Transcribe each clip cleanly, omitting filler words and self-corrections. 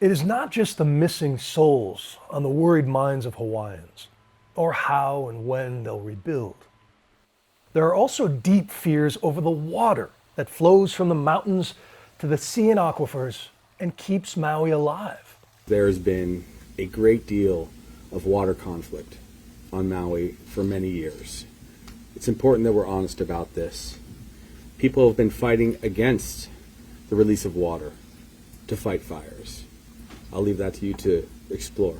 It is not just the missing souls on the worried minds of Hawaiians, or how and when they'll rebuild. There are also deep fears over the water that flows from the mountains to the sea and aquifers and keeps Maui alive. There has been a great deal of water conflict on Maui for many years. It's important that we're honest about this. People have been fighting against the release of water to fight fires. I'll leave that to you to explore.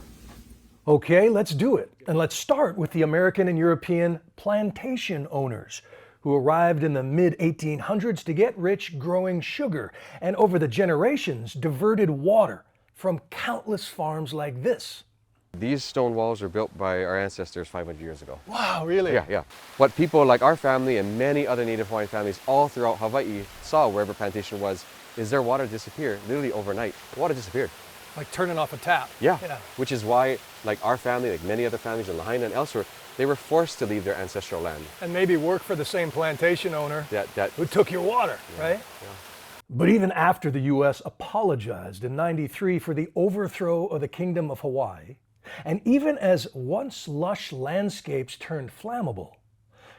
Okay, let's do it. And let's start with the American and European plantation owners who arrived in the mid-1800s to get rich growing sugar and over the generations diverted water from countless farms like this. These stone walls were built by our ancestors 500 years ago. Wow, really? Yeah. What people like our family and many other Native Hawaiian families all throughout Hawaii saw wherever plantation was, is their water disappeared literally overnight. The water disappeared. Like turning off a tap. Yeah. Which is why, like our family, like many other families in Lahaina and elsewhere, they were forced to leave their ancestral land. And maybe work for the same plantation owner that who took your water, right? Yeah. But even after the U.S. apologized in '93 for the overthrow of the Kingdom of Hawaii, and even as once lush landscapes turned flammable,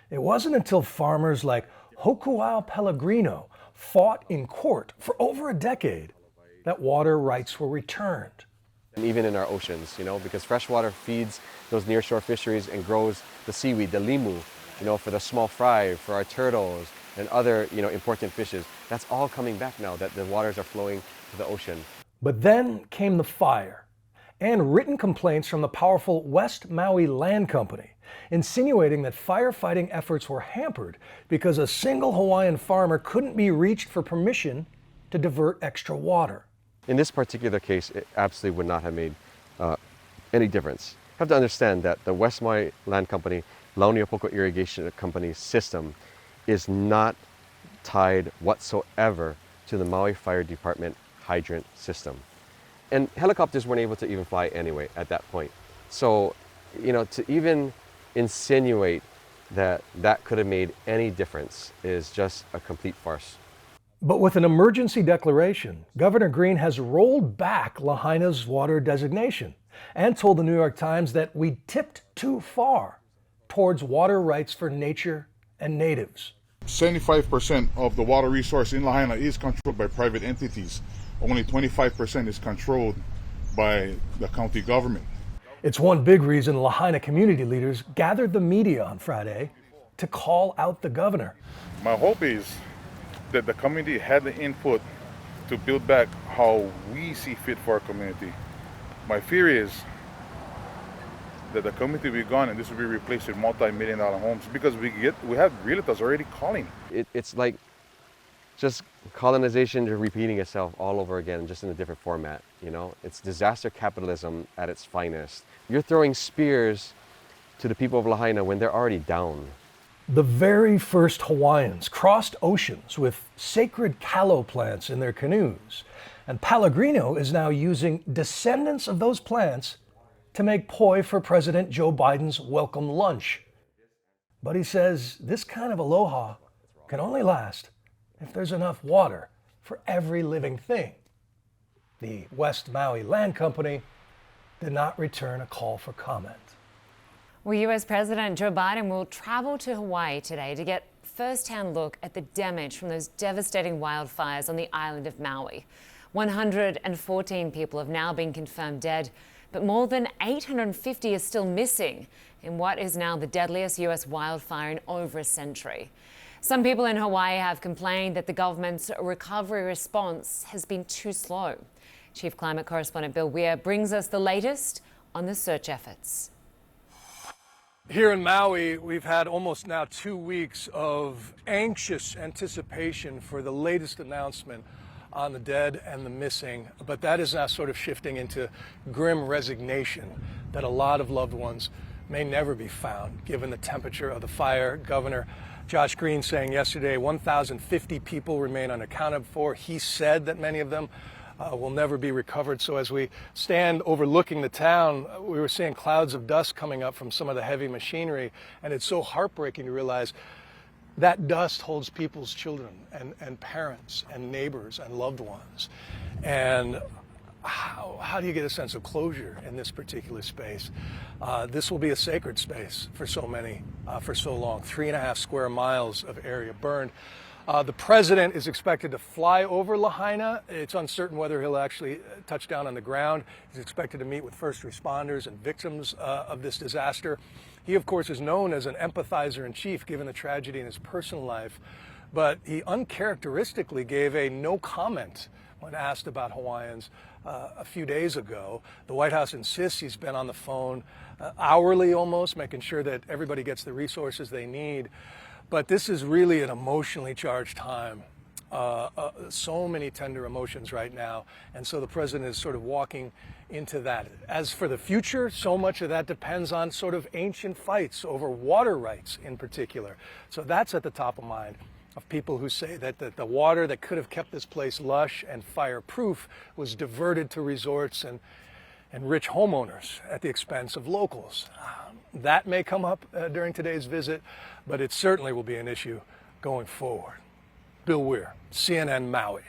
it wasn't until farmers like Hokuau Pellegrino fought in court for over a decade that water rights were returned. And even in our oceans, because fresh water feeds those nearshore fisheries and grows the seaweed, the limu, for the small fry, for our turtles and other, important fishes. That's all coming back now that the waters are flowing to the ocean. But then came the fire and written complaints from the powerful West Maui Land Company, insinuating that firefighting efforts were hampered because a single Hawaiian farmer couldn't be reached for permission to divert extra water. In this particular case, it absolutely would not have made any difference. You have to understand that the West Maui Land Company, Launiopoko Irrigation Company's system is not tied whatsoever to the Maui Fire Department hydrant system. And helicopters weren't able to even fly anyway at that point. So, to even insinuate that that could have made any difference is just a complete farce. But with an emergency declaration, Governor Green has rolled back Lahaina's water designation and told the New York Times that we tipped too far towards water rights for nature and natives. 75% of the water resource in Lahaina is controlled by private entities. Only 25% is controlled by the county government. It's one big reason Lahaina community leaders gathered the media on Friday to call out the governor. My hope is that the community had the input to build back how we see fit for our community. My fear is that the community will be gone and this will be replaced with multi-million-dollar homes because we have realtors already calling. It's like just colonization repeating itself all over again, just in a different format. It's disaster capitalism at its finest. You're throwing spears to the people of Lahaina when they're already down. The very first Hawaiians crossed oceans with sacred kalo plants in their canoes, and Pellegrino is now using descendants of those plants to make poi for President Joe Biden's welcome lunch. But he says this kind of aloha can only last if there's enough water for every living thing. The West Maui Land Company did not return a call for comment. Well, U.S. President Joe Biden will travel to Hawaii today to get a first-hand look at the damage from those devastating wildfires on the island of Maui. 114 people have now been confirmed dead, but more than 850 are still missing in what is now the deadliest U.S. wildfire in over a century. Some people in Hawaii have complained that the government's recovery response has been too slow. Chief Climate Correspondent Bill Weir brings us the latest on the search efforts. Here in Maui, we've had almost now 2 weeks of anxious anticipation for the latest announcement on the dead and the missing, but that is now sort of shifting into grim resignation that a lot of loved ones may never be found, given the temperature of the fire. Governor Josh Green saying yesterday 1,050 people remain unaccounted for. He said that many of them will never be recovered. So as we stand overlooking the town, we were seeing clouds of dust coming up from some of the heavy machinery, and it's so heartbreaking to realize that dust holds people's children and parents and neighbors and loved ones. And how do you get a sense of closure in this particular space? This will be a sacred space for so many, for so long. 3.5 square miles of area burned. The president is expected to fly over Lahaina. It's uncertain whether he'll actually touch down on the ground. He's expected to meet with first responders and victims of this disaster. He, of course, is known as an empathizer in chief, given the tragedy in his personal life. But he uncharacteristically gave a no comment when asked about Hawaiians a few days ago. The White House insists he's been on the phone hourly almost, making sure that everybody gets the resources they need. But this is really an emotionally charged time. So many tender emotions right now. And so the president is sort of walking into that. As for the future, so much of that depends on sort of ancient fights over water rights in particular. So that's at the top of mind of people who say that the water that could have kept this place lush and fireproof was diverted to resorts and rich homeowners at the expense of locals. That may come up during today's visit, but it certainly will be an issue going forward. Bill Weir, CNN Maui.